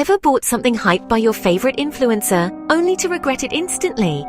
Ever bought something hyped by your favorite influencer, only to regret it instantly?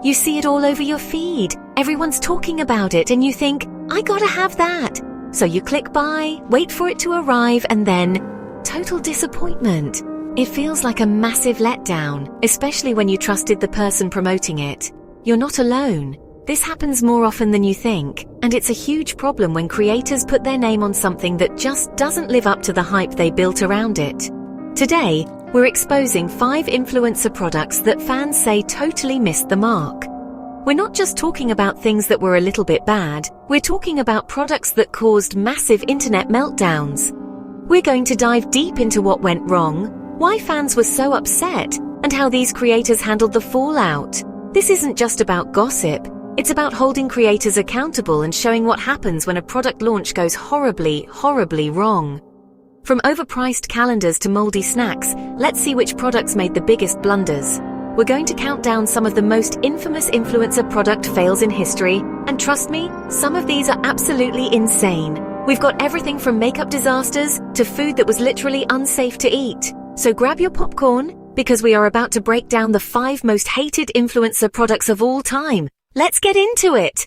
You see it all over your feed, everyone's talking about it, and you think, I gotta have that. So you click buy, wait for it to arrive, and then, total disappointment. It feels like a massive letdown, especially when you trusted the person promoting it. You're not alone. This happens more often than you think, and it's a huge problem when creators put their name on something that just doesn't live up to the hype they built around it. Today, we're exposing 5 influencer products that fans say totally missed the mark. We're not just talking about things that were a little bit bad, we're talking about products that caused massive internet meltdowns. We're going to dive deep into what went wrong, why fans were so upset, and how these creators handled the fallout. This isn't just about gossip, it's about holding creators accountable and showing what happens when a product launch goes horribly, horribly wrong. From overpriced calendars to moldy snacks, let's see which products made the biggest blunders. We're going to count down some of the most infamous influencer product fails in history, and trust me, some of these are absolutely insane. We've got everything from makeup disasters to food that was literally unsafe to eat. So grab your popcorn, because we are about to break down the 5 most hated influencer products of all time. Let's get into it!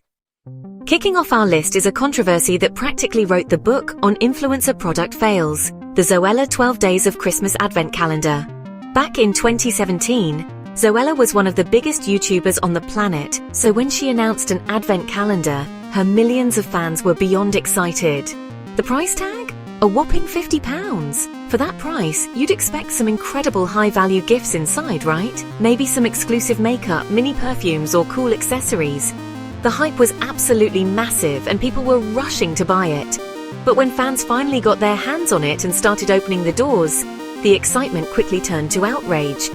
Kicking off our list is a controversy that practically wrote the book on influencer product fails, the Zoella 12 Days of Christmas Advent Calendar. Back in 2017, Zoella was one of the biggest YouTubers on the planet, so when she announced an Advent calendar, her millions of fans were beyond excited. The price tag? A whopping £50. For that price, you'd expect some incredible high-value gifts inside, right? Maybe some exclusive makeup, mini perfumes, or cool accessories. The hype was absolutely massive and people were rushing to buy it. But when fans finally got their hands on it and started opening the doors, the excitement quickly turned to outrage.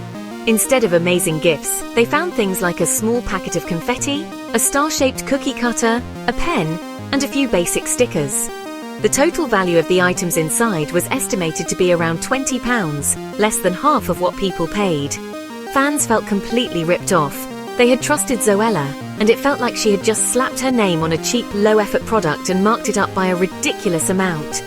Instead of amazing gifts, they found things like a small packet of confetti, a star-shaped cookie cutter, a pen, and a few basic stickers. The total value of the items inside was estimated to be around £20, less than half of what people paid. Fans felt completely ripped off. They had trusted Zoella, and it felt like she had just slapped her name on a cheap, low-effort product and marked it up by a ridiculous amount.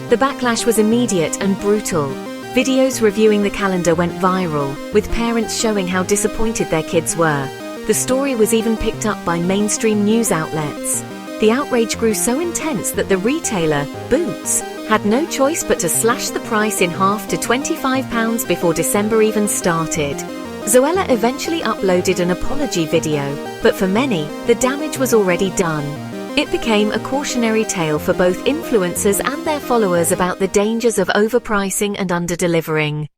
The backlash was immediate and brutal. Videos reviewing the calendar went viral, with parents showing how disappointed their kids were. The story was even picked up by mainstream news outlets. The outrage grew so intense that the retailer, Boots, had no choice but to slash the price in half to £25 before December even started. Zoella eventually uploaded an apology video, but for many, the damage was already done. It became a cautionary tale for both influencers and their followers about the dangers of overpricing and under-delivering.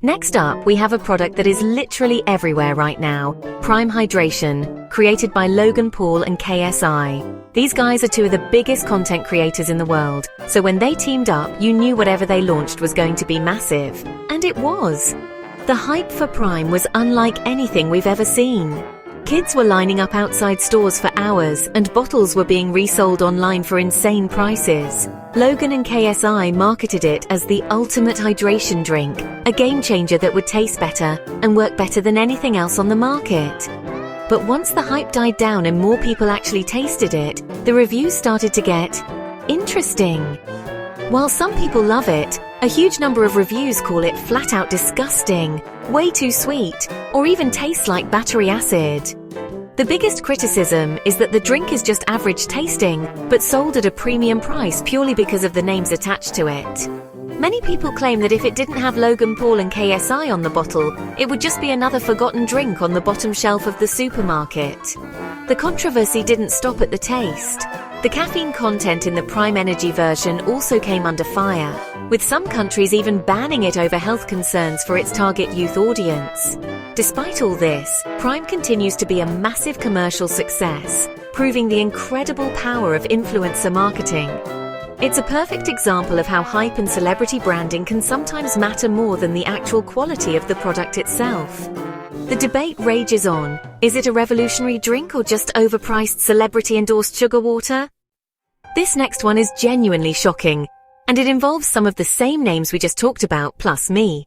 Next up, we have a product that is literally everywhere right now, Prime Hydration, created by Logan Paul and KSI. These guys are 2 of the biggest content creators in the world, so when they teamed up, you knew whatever they launched was going to be massive. And it was. The hype for Prime was unlike anything we've ever seen. Kids were lining up outside stores for hours, and bottles were being resold online for insane prices. Logan and KSI marketed it as the ultimate hydration drink, a game changer that would taste better and work better than anything else on the market. But once the hype died down and more people actually tasted it, the reviews started to get interesting. While some people love it, a huge number of reviews call it flat out disgusting, way too sweet, or even tastes like battery acid. The biggest criticism is that the drink is just average tasting, but sold at a premium price purely because of the names attached to it. Many people claim that if it didn't have Logan Paul and KSI on the bottle, it would just be another forgotten drink on the bottom shelf of the supermarket. The controversy didn't stop at the taste. The caffeine content in the Prime Energy version also came under fire, with some countries even banning it over health concerns for its target youth audience. Despite all this, Prime continues to be a massive commercial success, proving the incredible power of influencer marketing. It's a perfect example of how hype and celebrity branding can sometimes matter more than the actual quality of the product itself. The debate rages on. Is it a revolutionary drink or just overpriced celebrity-endorsed sugar water? This next one is genuinely shocking, and it involves some of the same names we just talked about, plus me.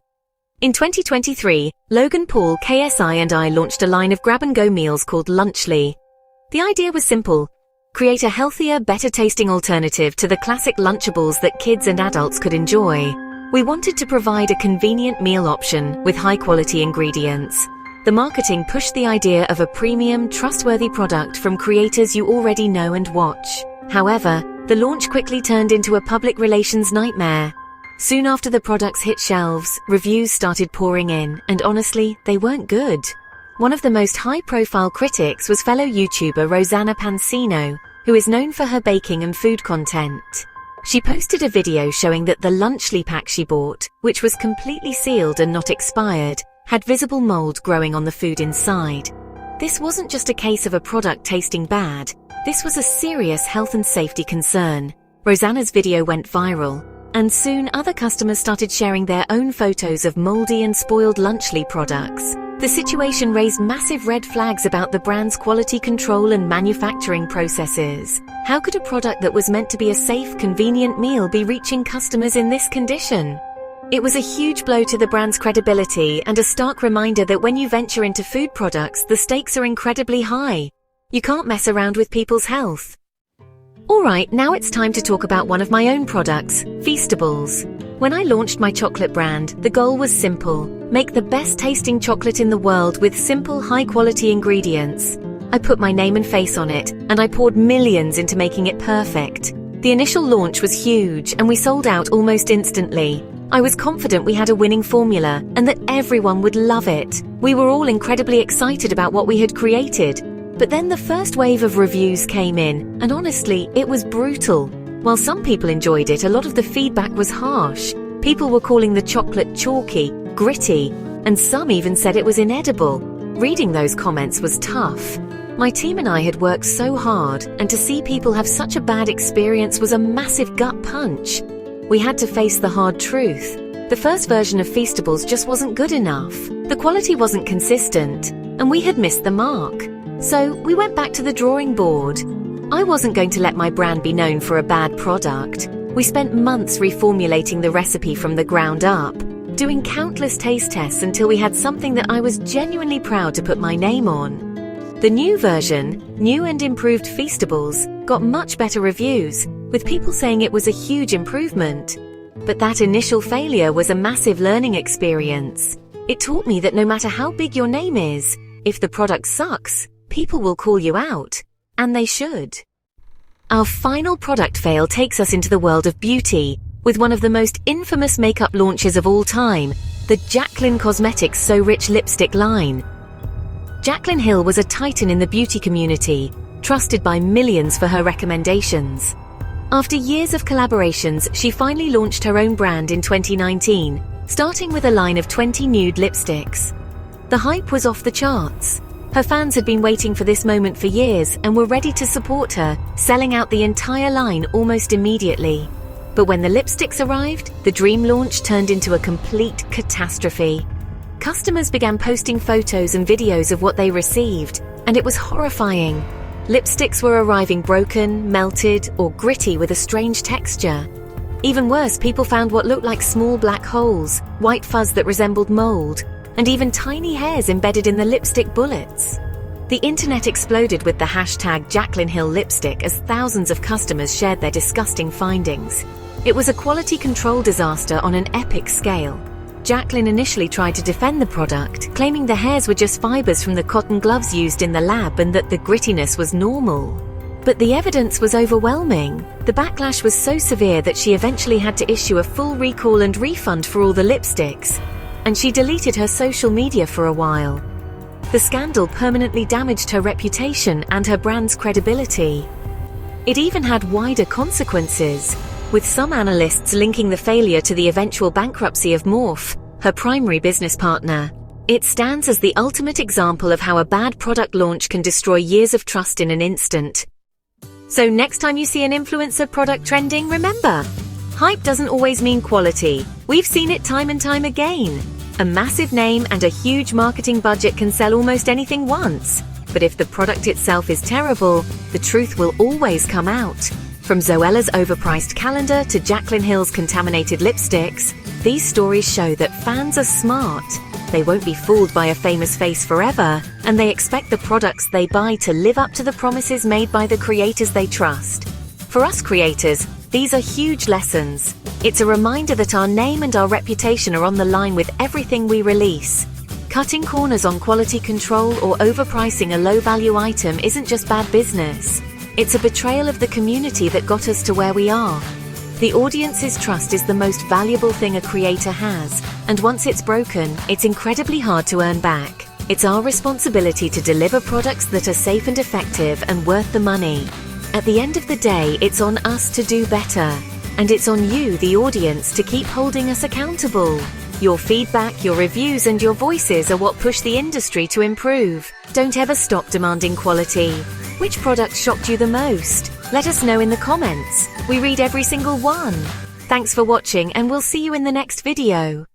In 2023, Logan Paul, KSI and I launched a line of grab-and-go meals called Lunchly. The idea was simple: create a healthier, better-tasting alternative to the classic Lunchables that kids and adults could enjoy. We wanted to provide a convenient meal option with high-quality ingredients. The marketing pushed the idea of a premium, trustworthy product from creators you already know and watch. However, the launch quickly turned into a public relations nightmare. Soon after the products hit shelves, reviews started pouring in, and honestly, they weren't good. One of the most high-profile critics was fellow YouTuber Rosanna Pansino, who is known for her baking and food content. She posted a video showing that the lunchly pack she bought, which was completely sealed and not expired, had visible mold growing on the food inside. This wasn't just a case of a product tasting bad, this was a serious health and safety concern. Rosanna's video went viral, and soon other customers started sharing their own photos of moldy and spoiled lunchly products. The situation raised massive red flags about the brand's quality control and manufacturing processes. How could a product that was meant to be a safe, convenient meal be reaching customers in this condition? It was a huge blow to the brand's credibility and a stark reminder that when you venture into food products, the stakes are incredibly high. You can't mess around with people's health. Alright, now it's time to talk about one of my own products, Feastables. When I launched my chocolate brand, the goal was simple: make the best tasting chocolate in the world with simple, high-quality ingredients. I put my name and face on it, and I poured millions into making it perfect. The initial launch was huge, and we sold out almost instantly. I was confident we had a winning formula, and that everyone would love it. We were all incredibly excited about what we had created. But then the first wave of reviews came in, and honestly, it was brutal. While some people enjoyed it, a lot of the feedback was harsh. People were calling the chocolate chalky, gritty, and some even said it was inedible. Reading those comments was tough. My team and I had worked so hard, and to see people have such a bad experience was a massive gut punch. We had to face the hard truth. The first version of Feastables just wasn't good enough. The quality wasn't consistent, and we had missed the mark. So we went back to the drawing board. I wasn't going to let my brand be known for a bad product. We spent months reformulating the recipe from the ground up, doing countless taste tests until we had something that I was genuinely proud to put my name on. The new version, new and improved Feastables, got much better reviews, with people saying it was a huge improvement. But that initial failure was a massive learning experience. It taught me that no matter how big your name is, if the product sucks, people will call you out. And they should. Our final product fail takes us into the world of beauty, with one of the most infamous makeup launches of all time, the Jaclyn Cosmetics So Rich lipstick line. Jaclyn Hill was a titan in the beauty community, trusted by millions for her recommendations. After years of collaborations, she finally launched her own brand in 2019, starting with a line of 20 nude lipsticks. The hype was off the charts. Her fans had been waiting for this moment for years and were ready to support her, selling out the entire line almost immediately. But when the lipsticks arrived, the dream launch turned into a complete catastrophe. Customers began posting photos and videos of what they received, and it was horrifying. Lipsticks were arriving broken, melted, or gritty with a strange texture. Even worse, people found what looked like small black holes, white fuzz that resembled mold, and even tiny hairs embedded in the lipstick bullets. The internet exploded with the hashtag Jaclyn Hill lipstick as thousands of customers shared their disgusting findings. It was a quality control disaster on an epic scale. Jaclyn initially tried to defend the product, claiming the hairs were just fibers from the cotton gloves used in the lab and that the grittiness was normal. But the evidence was overwhelming. The backlash was so severe that she eventually had to issue a full recall and refund for all the lipsticks, and she deleted her social media for a while. The scandal permanently damaged her reputation and her brand's credibility. It even had wider consequences, with some analysts linking the failure to the eventual bankruptcy of Morphe, her primary business partner. It stands as the ultimate example of how a bad product launch can destroy years of trust in an instant. So next time you see an influencer product trending, remember, hype doesn't always mean quality. We've seen it time and time again. A massive name and a huge marketing budget can sell almost anything once. But if the product itself is terrible, the truth will always come out. From Zoella's overpriced calendar to Jaclyn Hill's contaminated lipsticks, these stories show that fans are smart. They won't be fooled by a famous face forever, and they expect the products they buy to live up to the promises made by the creators they trust. For us creators, These are huge lessons. It's a reminder that our name and our reputation are on the line with everything we release. Cutting corners on quality control or overpricing a low-value item isn't just bad business. It's a betrayal of the community that got us to where we are. The audience's trust is the most valuable thing a creator has, and once it's broken, it's incredibly hard to earn back. It's our responsibility to deliver products that are safe and effective and worth the money. At the end of the day, it's on us to do better. And it's on you, the audience, to keep holding us accountable. Your feedback, your reviews, and your voices are what push the industry to improve. Don't ever stop demanding quality. Which product shocked you the most? Let us know in the comments. We read every single one. Thanks for watching, and we'll see you in the next video.